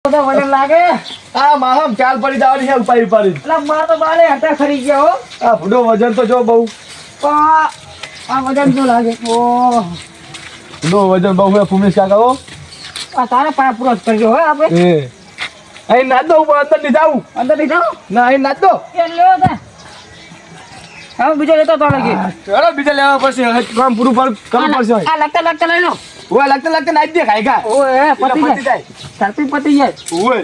તો વજન લાગે આ માહમ ચાલ પડી જવાની છે ઉપાડી પડી એટલે માર તો બાલે હટા ખરી ગયા હો આ ભૂડો વજન તો જો બહુ પણ આ વજન શું લાગે ઓ ભૂડો વજન બહુ છે ફુમેશ કાકા હો આ તારા પાયા પૂરો જ કરજો હો આપણે એ અહીં નાચ દો ઉપર અંદર નહીં જાવું અંદર નહીં જાઓ ના અહીં નાચ દો એ લ્યો તા હવે બીજો લેતો તો લાગે ચલો બીજા લેવા પડશે હવે કામ પૂરું કરવું પડશે આ લાગતા લાગતા લઈ લો ઓય લાગતા લાગતા નાચ દે ખાઈ ખા ઓએ પતી જાય તરતી પતી જાય ઓય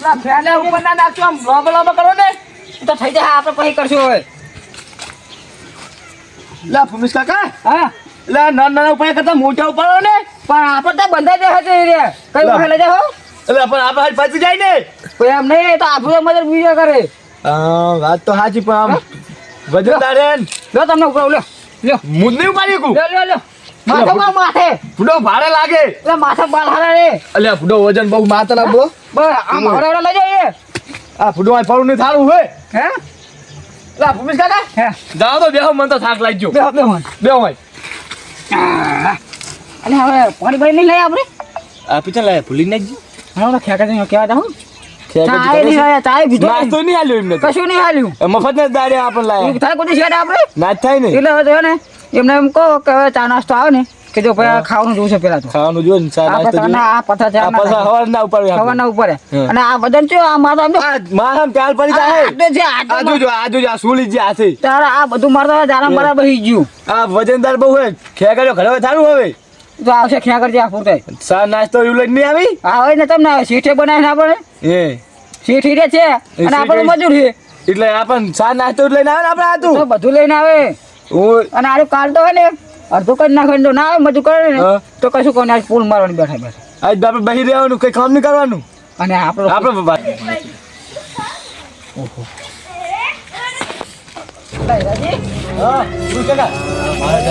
ના ફેલે ઉપર ના નાખજો આમ લોબો લોબો કરો ને તો થઈ જાય આપણે પછી કરશું હવે લા ફુમેશ કાકા હા લા નાના ઉપાય કરતા મોટા ઉપાડો ને પણ આપણે તો બંધાઈ દે હશે રે કઈ વખત લઈ જાઓ એટલે પણ આપણે હાથ પાછી જાય ને કોઈ એમ નહીં તો આપણું મદદ બીજો કરે વાત તો સાચી પણ આમ વજન દાડેન લો તમને ઉપર લ્યો લ્યો મુદ નહીં ઉપાડી કુ લ્યો લ્યો માથે માં માથે ભૂડો ભાડે લાગે એટલે માથે બાલ હારા રે અલ્યા ભૂડો વજન બહુ માતા લાગો બસ આમ હવડા લઈ જાય આ ભૂડો આ પડું નહીં થારું હોય હે લા ફુમેશ કાકા હે જાઓ તો બેહો મને તો થાક લાગ્યો બે બે મન બેહો ભાઈ અને હવે પાણી ભાઈ નહીં લઈ આપણે આ પીછે લાય ભૂલી નાખજી હવે ખેકા જઈને કેવા જાઉં ચાય નહીં આયા ચાય પીધો નાસ્તો નહીં આલ્યો એમને કશું નહીં હાલ્યું મફત ને દાડે આપણને લાયા થાય કોઈ શેડ આપણે નાચ થાય ને એટલે હવે ને એમને એમ કહો કે હવે ચા નાસ્તો આવે ને કે જો ભાઈ ખાવાનું જોવું છે પેલા તો ખાવાનું જો ને ચા નાસ્તો જો આ પથા ચા આ પાછા હવાર ના ઉપર ખાવાના ઉપર અને આ વજન છે આ માથા આમ મારામ ચાલ પડી જાય આટલું છે આ જોજો આ સુલી જે હાથે તારા આ બધું મારતા જારા મારા બહી ગયું આ વજનદાર બહુ હે ખેગાડ્યો ઘરે થારું હવે તો આવશે ખ્યા કરજે આ પૂરતે ચા નાસ્તો એવું લઈને નહીં આવી આવે ને તમને શીઠે બનાવીને આપણે એ શીઠી રે છે અને આપણે મજૂર છે એટલે આપણ ચા નાસ્તો લઈને આવે ને આપણે આ તો તું બધું લઈને આવે ઓય અને આનું કાલ તો હોય ને અડધું કરી નાખે તો ના આવે મજૂર કરે ને હા. તો કશું કોને આજ પુલ મારવાની બેઠા બેઠા આજ આપણે બહી રહેવાનું કઈ કામ નહીં કરવાનું અને આપણો આપણે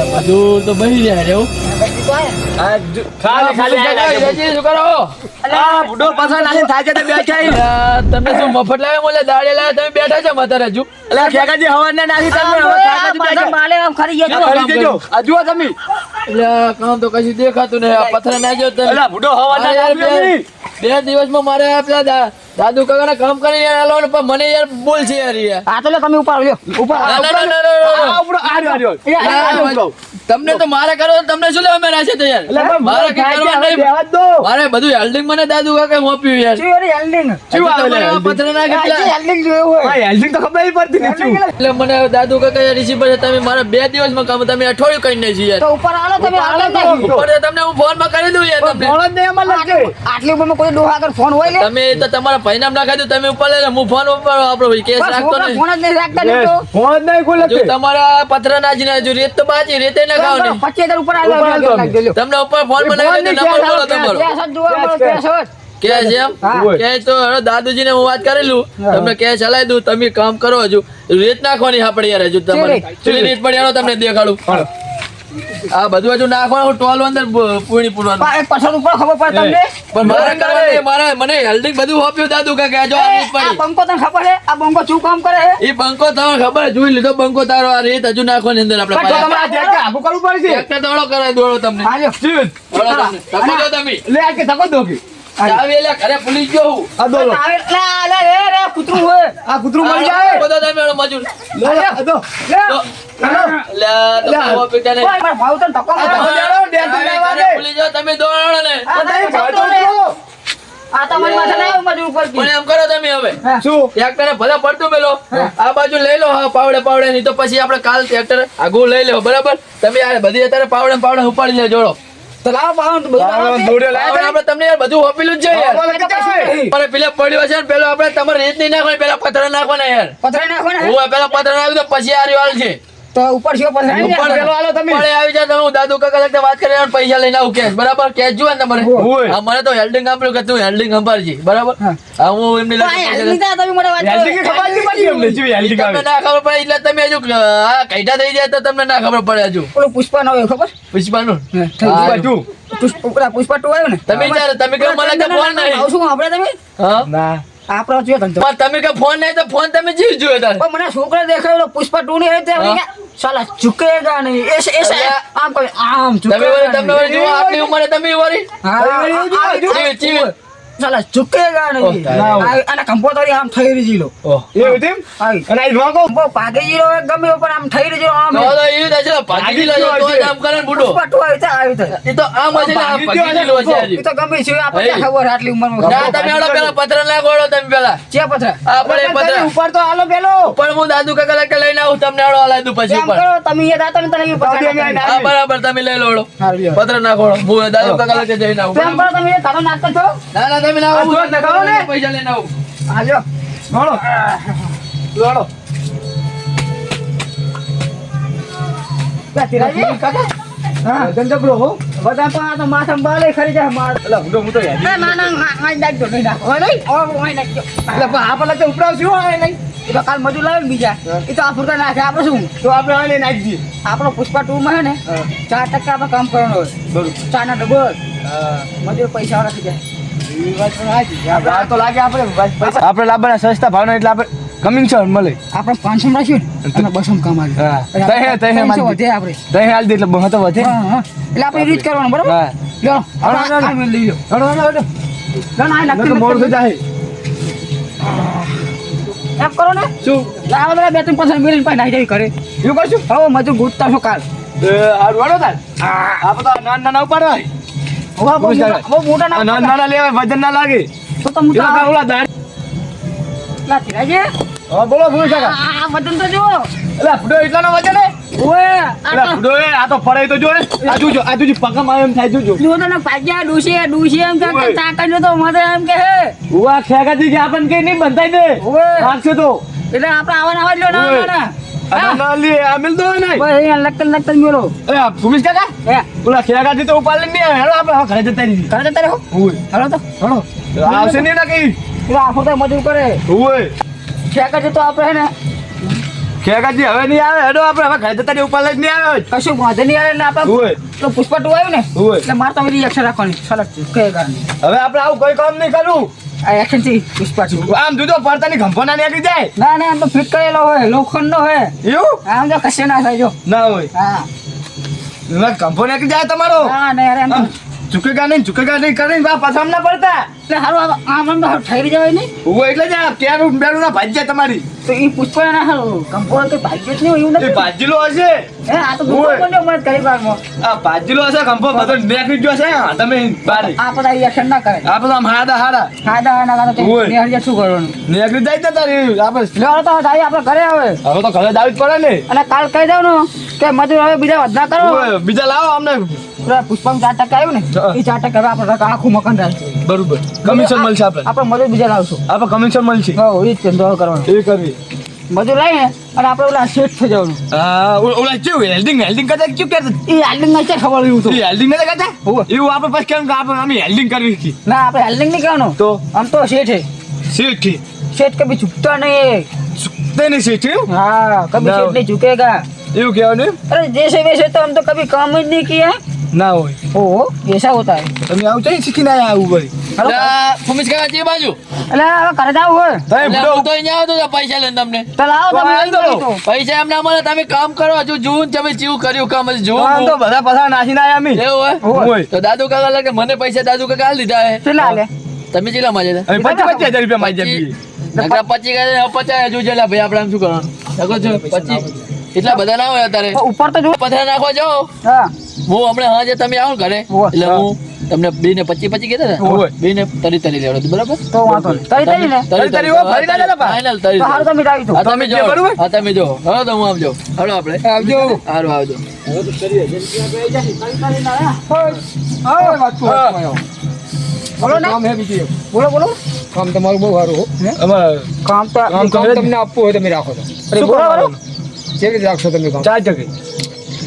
મજૂર તો બની જાય રે બુડો પાછા નાખીને થાય છે તે બેઠા તમે શું મફત લાવે મોલે દાડે લાવે તમે બેઠા છો મતારે હજુ એટલે ખેગાજી હવા ને નાખી તમે હવે ખેગાજી બેઠા. માલે આમ ખરી આ ગયા ફરી જજો આ જુઓ તમે એટલે કામ તો કશું દેખાતું નહીં આ પથરા નાખ્યો તમે એટલે બુડો હવા ના યાર, નાખી બે દિવસમાં મારે પેલા દાદુ કાકાના કામ કરીને યાર આલો પણ મને યાર બોલ છે યાર યાર આ તો લે તમે ઉપર લ્યો ઉપર ના, ના, ના, ના, ના, ના. આ ઉપડો આ રહ્યો તમને તો મારે કરો તમને શું લેવા મેં છે તો યાર મારે કઈ કરવા નહીં મારે બધું હેલ્ડિંગ મને દાદુ કાકા મોપ્યું યાર ચીવરી હેલ્ડિંગ ચીવ આવે તમારે આ પથરા નાખી આ પેલા- હેલ્ડિંગ જોયું હોય તો ખબર પડતી નથી એટલે મને દાદુ કાકા યાર રિસીવર છે તમે મારા 2 દિવસમાં કામ તમે અઠવાડિયું કરી નાખી યાર તો ઉપર આલો તમે આલો નહીં ઉપર તો તમને હું ફોન માં કરી દઉં યાર તમને ફોન જ નહીં એમાં લાગે આટલી ઉંમરમાં કોઈ ડોહા આગળ ફોન હોય લે તમે તો તમારા ભાઈ નામ નાખી દઉં તમે ઉપર લઈ લો હું ફોન ઉપર આપણો ભાઈ કેસ રાખતો નહીં ફોન જ નહીં રાખતા ને તો ફોન જ નહીં કોઈ જો લખે તમારા પથરા નાખી નાખજો રેત તો બાજી રેતે ના ખાવ નહીં 25,000 ઉપર આવ્યો ઉપર આવ્યો નાખી દેજો તમને ઉપર ફોન માં નાખી દઉં નંબર બોલો તમારો કેસ જ જોવા મળે કેસ જ કે છે એમ હા. કે તો હવે દાદુજીને હું વાત કરેલું તમને કેસ ચલાવી દઉં તમે કામ કરો હજુ રેત નાખવાની આપણે યાર હજુ તમારે ચીલી રેત પડી આવો તમને દેખાડું આ બધું હજુ નાખવાનું હું ટોલ અંદર પૂણી પૂરવાનું પછાડ ઉપર ખબર પડે તમને પણ મારે કરવાનું મારે મને હેલ્ડિંગ બધું હોપ્યું દાદુ કાકા જો આ રેત આ પડી બંકો તને ખબર છે આ બંકો શું કામ કરે છે એ બંકો તમને ખબર જોઈ લીધો બંકો તારો આ રેત હજુ નાખવાની અંદર આપણે પણ પાયા. તમારે આ આગું કરવું પડશે ટ્રેક્ટર દોડો કરાય દોડો તમને હાલ્યો જીવ દોડો તમને ધક્કો દો તમે લે આ કે ધક્કો દો કે ચાવી એટલે ઘરે ભૂલી ગયો હું આ દો લો. આવે લે લે રે કૂતરું હોય આ કૂતરું મરી જાય બધા તમે એનો મજૂર લે આ દો લે લે તમે આવો પીટા ને ઓય, મારા ભાવ તને ધક્કો મારે. ભૂલી જાઓ તમે દોડો ને આ તારી ધક્કો લે. આ તમારી માથે ના આવે મજૂર ઉપર પણ એમ કરો તમે હવે શું ટ્રેક્ટર ભલે પડતું પેલો આ બાજુ લઈ લો હા પાવડે પાવડે નહીં તો પછી આપણે કાલ ટ્રેક્ટર આગું લઈ લેવો બરાબર તમે આ બધી અત્યારે પાવડે પાવડે ઉપાડી લેજો જોડો તો લાવો પાવન તો બધું લાવો. દોડ્યો પાવડે આપણે તમને યાર બધું હોપેલું જ છે યાર પણ પેલા પડ્યો છે ને પેલો આપણે તમારે રેત નહીં નાખવાની પેલા પથરા નાખવાના યાર પથરાઈ નાખો ને હું પેલા પથરા નાખ્યું તો પછી આ રહ્યો હાલ છે તો ઉપર શો પથરાઈ ઉપર નાખો. પેલો હાલો તમે પડે આવી જાય તમે હું દાદુ કાકા સાથે વાત કરીને અને પૈસા લઈને આવું કેશ બરાબર કેશ જુઓ ને તમારે હોય. હા મને તો હેલ્ડિંગ આપ્યું કે તું હેલ્ડિંગ સંભાળજી બરાબર હા. હા હું એમની તો આ હેલ્ડિંગ થાય તમે મને વાત કરો. યાલ્ટી કે ખબર નહીં પડતી અમને જીવ યાલ્ટી તમને ના ખબર પડે એટલે તમે હજુ આ કઈટા થઈ જાય તો તમને ના ખબર પડે હજુ પેલું પુષ્પા નો આવ્યો ખબર પુષ્પાનું હા, તું પુષ્પા ટુ આવ્યો ને તમે વિચારો તમે કેવું મને તો ફોન નહીં આવું શું આપણે તમે હા ના આપણો જો ધંધો પણ તમે કે ફોન નહીં તો ફોન તમે જીવ જોયો તારે પણ મને છોકરા દેખાયો પુષ્પા 2 ની હતી હા. સાલા ઝુકેગા નહીં એસે આમ કોઈ આમ તમે વળી તમે વળી જુઓ ઝુકેગા આટલી ઉંમરે તમે વળી ચીવી, ચીવી. સાલા ઝુકેગા નહીં ના. અને કંપોતરી આમ થઈ રહી જીલો એવું તેમ? આઈ અને આ વાંકો બહુ પાગી જીલો ગમે પણ આમ થઈ રહી જીલો આમ તો એવું થાય છે ભાગી લો તો જ આમ કરે ને બુડો પુષ્પા 2 આવી થાય એ તો આમ હશે ને આમ ભાગી લો છે હજી. એ તો ગમે છે આપણે હઈ. ખબર આટલી ઉંમરમાં ના તમે આવડો પેલા પત્ર ના ગોળો તમે પેલા ચે પથરા આપણે પત્ર ઉપર તો હાલો પેલો પણ હું દાદુ કાકા લઈને લઈને આવું તમને આવડો હલાવી દઉં પછી એમ ઉપર કરો તમે એ દાતા ને તને પથરા હા બરાબર તમે લઈ લો હળો. હાલ લ્યો. પત્ર ના ગોળો હું દાદુ કાકા લઈને જઈને આવું એમ કરો તમે એ તારો નાટક છો ના ના તમે ના આવો આ જોત લગાવો ને. પૈસા લઈને આવું હાલ્યો હાલો. હાલો. તિરાજી કાકા હા ધંધો પેલો હો. બધા પણ આ તો માથા બાલે ખરી જાય માર અલા, હું તો યાદ. ના ના ના આ નાખજો નહીં નાખો નહીં ઓ ઓય નાખજો એટલે પણ આ પેલા તો ઉપડાવશું હો, આ નહીં. એ તો કાલ મજૂર લાવે ને બીજા એ તો આ ફૂરકા નાખે આપણે શું તો આપણે આ લઈને નાખી દઈએ. આપણો પુષ્પા 2 માં હે ને હા. 4% આપણે કામ કરવાનું હોય બરોબર. ચાના ડબલ હા. મજૂર પૈસા વાળા થઈ જાય એ વાત પણ સાચી. આપણે આ તો લાગે આપણે પૈસા આપણે લાવવાના સસ્તા ભાવના એટલે આપણે કમિશન મળે. આપણે 500 માં રાખ્યું ને અને 200 કામ આવી હા. તહે વધે આપણે તહે હાલ દે એટલે બહુ તો વધે. હા હા એટલે આપણે રીચ કરવાનું બરોબર હા. લ્યો હાલો, હાલો, હાલો. આ મેલ લઈ લો હળો, હળો, હળો. ના ના આ નકર મોડું થઈ નાખી જાય. એમ કરો ને શું? લાવો તો 2-3 મિનિટ પછી નાખી જાય ઘરે એવું કરશું? હવે મજૂર ગૂંથતા છો કાલ હારું, હાલો તાર. આપણે તો નાના નાના ઉપાડવાય. બહુ મોટા આ ના નાના લેવાય, વજન ના લાગે. તો તમે તો એવા ઓલા દાઢ. લા ધીરાજી હા, બોલો ભૂલ કાકા. આ વજન તો જુઓ એટલે ફૂડો એટલાનો વજન હે? ઓએ એટલે ફૂડો એ આ તો ફરાય તો જો ને. આ જોજો, આ જોજો, પગમાં આવે એમ થાય જોજો. જો તો ભાગ્યા ડૂસી એમ કે ઓય. તાકાત તો મધે એમ કે હે ઉવા ખેગાજી કે આપણને કઈ નહીં બંધાઈ દે. ઓએ. રાખશે તો. એટલે આપણે આવા આવા લ્યો ના ઓય. ના આ નાના લે, આ મિલતો હોય નહીં. બસ અહીંયા લગતા મેલો એ આ ભૂમિશ કાકા, હે ઓલા ખેગાજી તો ઉપાડ લઈને નહીં આવે. હેલો આપણે હવે ઘરે જતા રહીએ. કરે તારે હો ઓય. હાલો તો હળો. આવશે નહીં ના કઈ. એટલે આખો તો મજૂર કરે ઓય. ઠેકા તો આપણે હે ને ખેગાજી હવે નહીં આવે. હેડો આપણે હવે ઘરે જતા રહીએ. ઉપાડ લઈને નહીં આવે. કશું વાંધો નહીં આવે એટલે આપણે ઓય. તો પુષ્પા 2 આવ્યું ને ઓય. એટલે મારે તમે રિએક્શન રાખવાની સલગ કહેગા હવે આપણે આવું કોઈ કામ નહીં કરવું. આ એક્શન થી પુષ્પા 2 આમ જોજો પડતાની ગંભો ના નીકળી જાય. ના ના આમ તો ફિટ કરેલો હોય લોખંડ નો હોય એવું આમ તો કશે ના થાય જો ના હોય. હા એમાં ગંભો નીકળી જાય તમારો. ના ના યાર એમ તો આમ ઝુકેગા નહીં કરીને બા પાછા આમ ના પડતા. એટલે હારું આમ આમ તો ઠરી જવાય નહીં હું એટલે જ આ ક્યારું બેરું ના ભાજી જાય તમારી. તો એ પુષ્પા ના હારું કંપોળ કે ભાગ્ય જ નહીં હોય એવું એ નથી ભાજીલો હશે. હે આ તો ઓય. દુકાન કોને મત કરી બારમાં આ ભાજીલો હશે ગંભો બધો નીકળી ગયો છે. હા, તમે બારે આ બધા રિએક્શન ના કરે આ બધા આમ હાડા હાડા હા દા ના ના તો ઓય. ને શું કરવાનું નીકળી જાય ને તારી. આપણે લ્યો તો જાય આપણે ઘરે આવે હવે તો ઘરે જ આવી જ પડે ને. અને કાલ કહી દઉં ને કે મજૂર હવે બીજા વધના કરો ઓય, બીજા લાવો અમને. પેલા પુષ્પામાં 4% આવ્યું ને હા. એ 4% હવે આપણે આખું મકાન રાખશું બરોબર કમિશન મળશે આપણે. આપણે મજૂર બીજા લાવશું આપણે કમિશન મળશે. હા એ જ ધંધો કરવાનો એ કરવી. મજૂર લાવીને અને આપણે ઓલા સેટ થઈ જવાનું હા, ઓલા કેવું હેલ્ડિંગ કરતા કેવું કરતા? એ હાલ્ડિંગ માં છે ખબર એવું તો એ હેલ્ડિંગ નથી કરતા? એવું આપણે પછી કેમ કે આપણે અમે હેલ્ડિંગ કરવી છે. ના આપણે હાલ્ડિંગ નહીં કરવાનું તો આમ તો સેટ है સીઠી सेट कभी झुकता नहीं તેની સીઠી એવું? है हाँ कभी ना। सेट नहीं झुकेगा એવું કહેવાનું? अरे जैसे वैसे तो हम तो कभी काम ही नहीं किया ના હોય. ओ ऐसा होता है તમે આવું ચાઈ શીખીને આયા આવું ભાઈ? हेलो ફુમિસ કાકા જે બાજુ अरे હવે કરે જાવ હોય તમે એટલે બુડો હું તો અહીંયા આવતો હતો પૈસા લઈને તમને ચાલ આવો તો તમે આવી આવી જાઓ. તો પૈસા એમ ના મળે તમે કામ કરો હજુ જૂન તમે ચીવું કર્યું કામ હજુ આમ તો જૂન બધા પાછા નાસીને આયા અમે. એવું હોય હોય. તો દાદુ કાકા લાગે મને પૈસા દાદુ કાકા આલી દીધા હે કેટલા લે તમે કેટલા માં જતા અમે 25,000 રૂપિયા મારી આપીએ. નકરા 25 50 હજુ જેલા ભાઈ આપણે આમ શું કરવાનું નકો છો 25 એટલા બધા ના હોય અત્યારે ઉપર તો જો પથરા નાખવા જાઓ હા હું હમણાં હાજે તમે આવો ને ઘરે હોય. એટલે હું તમને બેને 25 કીધા ને હોય. બેને તરી લેવડો બરાબર તો વાંધો નહીં તરી ને તરી હો, ફરી ના જતા પા. ફાઇનલ તરી તો હારું તમે જાવી તો હા તમે જો બરોબર? હા તમે જો હા તો હું આવજો હાલો આપણે આવજો. હારું આવજો બોલો ને કામ હે બીજું. બોલો બોલો કામ તમારું બહુ સારું હો. અમારે કામ તો કામ કામ કરે જ. તમને આપવું હોય તમે રાખો તો અરે શું બોલો બોલો કરવાનું? કેવી રીતે રાખશો તમે કામ 4 ટકે.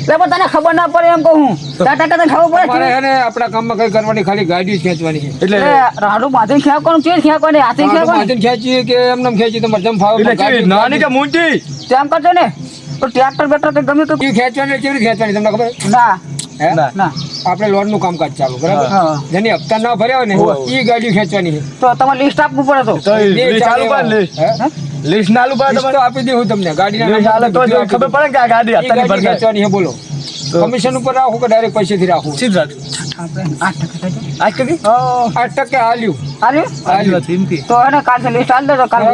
લે પણ તને ખબર ના પડે એમ કહું ટાટા તને ખબર મારે પડે છે ને આપણા કામમાં કઈ કરવાની ખાલી ગાડી જ ખેંચવાની છે એટલે રાડું માથે ખેંચવાનું છે ખેંચવાનું હાથે ખેંચવાનું માધન ખેંચીએ કે એમને ખેંચી તમારે જેમ ફાવે એટલે કેવી નાની કે મોટી? તેમ કરજો ને તો ટ્રેક્ટર બેક્ટર કે ગમે તો કેવી ખેંચવાની કેવી રીતે ખેંચવાની તમને ખબર ના હે? ના. ના આપણે લોન નું કામકાજ ચાલુ બરાબર હા. જેની હપ્તા ના ભર્યા હોય ને એ ગાડીઓ ખેંચવાની છે. તો તમારે લિસ્ટ આપવું પડે તો તો એ બે લિસ્ટ ચાલે આલુ પાડ લિસ્ટ. હે? લિસ્ટ ના આલુ પાડ લિસ્ટ તો તમારે. આપી દઉં તમને ગાડીના લિસ્ટ આલે તો જ ખબર પડે કે આ ગાડી એ હપ્તાની ગાડી ભરતા. ખેંચવાની છે બોલો કમિશન ઉપર રાખું કે ડાયરેક્ટ પૈસેથી રાખું સીધું રાખ. આપણે 8% થશે. આજ કદી? 8% હાલ્યું હાલ્યું? આજની વાત હિંમતી. તો એને કાલથી લિસ્ટ આલ દે તો કાલ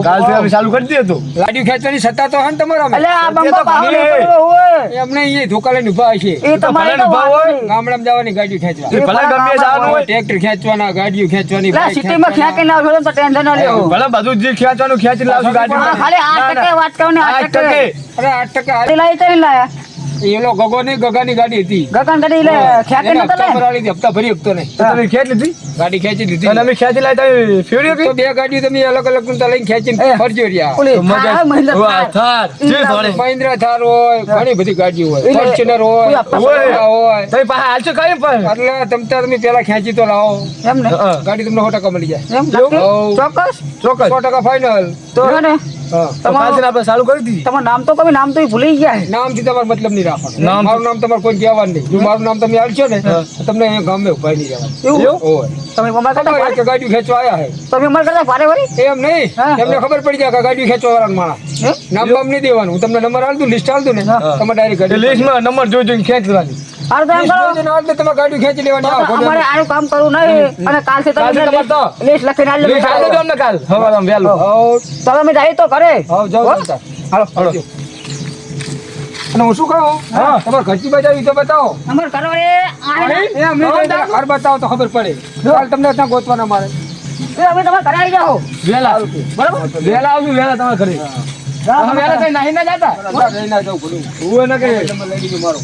કાલથી અમે ચાલુ કરી દઈએ તો. ગાડીઓ ખેંચવાની સત્તા તો હે ને તમારામાં? અલે આ એ તો બંકો ભાવ ઘણી નહીં હે. પડ્યો હોય એમને અહીંયા ધોકા લઈને ઊભા છે એ તમારે ભલે તો ભાવ હોય. વાત ગામડામાં જવાની ગાડીઓ ખેંચવા એ ભલે ગમે એ જવાનું હોય. ટ્રેક્ટર ખેંચવાના ગાડીઓ ખેંચવાની લા bike સિટીમાં ખેંચવાના. ખેંચી ના છો તો ટેન્શન ના લેવો ભલે બધું જે ખેંચવાનું ખેંચી લાવશું ગાડી. હા, ખાલી 8% વાત કરો ને 8% અરે 8% હાલ. લાઈ તો લાયા એ લો ગગાની ગાડી હતી ગગન કરી લે ખેંચી એને નતો હપ્તા લે ભરાવી દીધી, હપ્તા ભરી શકતો નહીં તો તમે ખેંચ લીધી ગાડી ખેંચી અને દીધી અમે ખેંચી લાવી તમે ફેરવ્યો કે? તો બે ગાડીઓ તમે અલગ અલગ કુંતા લઈને ખેંચીને એ. ફરજો રહ્યા ઓલી તો મજા આ મહિલા વાહ, થાર. જે ભણે. મહિન્દ્રા થાર હોય ઘણી બધી ગાડીઓ હોય એટલે ફોર્ચ્યુનર કોઈ હોય હપ્તા Toyota હોય તમે પાસે હાલશો કઈ પણ? એટલે તમે પેલા ખેંચી તો લાવો એમ ને હા. ગાડી તમને 100% મળી જાય એમ નક્કી? હોવ. ચોક્કસ ચોક્કસ. 100% ફાઇનલ તો હે ને હા તો કાલથી આપણે ચાલુ કરી દીધી. તમારું નામ તો કभी નામ તો ઈ ભૂલી ગયા નામથી તમારે મતલબ નહીં રાખવાનો નામ- મારું નામ તમારે કોઈ કહેવાનું નહીં જો મારું નામ તમે આલશો ને તો તમને અહીંયા ગામે ઉભા નહીં જવાનું એવું હોય તમે અમાર કરતા ખબર ભારે કે ગાડીઓ ખેંચવા આયા હે તમે અમાર કરતા ભારે વળી એમ નહીં હા. એમને ખબર પડી જાય કે ગાડીઓ ખેંચવા વાળા માણસ હે? નામ બામ નહીં દેવાનું હું તમને નંબર આલ દઉં લિસ્ટ આલ દઉં ને હા. તમે ડાયરેક્ટ એ ગાડી લિસ્ટમાં નંબર જોઈ જોઈને ખેંચવાની. હારું તો એમ લિસ્ટ કરો જોઈને આલ દે, તમે ગાડીઓ ખેંચી લેવાની આવો અમારે આનું કામ કરવું નહીં અને કાલથી કાલથી તમે તમારે તો લિસ્ટ લખીને આલ લિસ્ટ આલી દેજો અમને કાલ સવારે આમ વહેલું. હોવ તમે અમે જાય તો ઘરે હોવ જાઓ હો? તમતાર. હાલો હાલો. અને હું શું કહું હા. તમારે ઘરથી બતાવી તો બતાવો અમાર ઘરે એ અમને ઘર બતાવો તો ખબર પડે કાલ તમને ત્યાં ગોતવાના મારે અમે તમારે ઘરે આવી જાઓ વહેલા બરાબર વહેલા આવજો વહેલા તમારે ઘરે. તમે વહેલા કઈ નાહી ના જાતા? રહીને જવું પડ્યું ઉવે ના કઈ. તમે લઈ લીધું મારું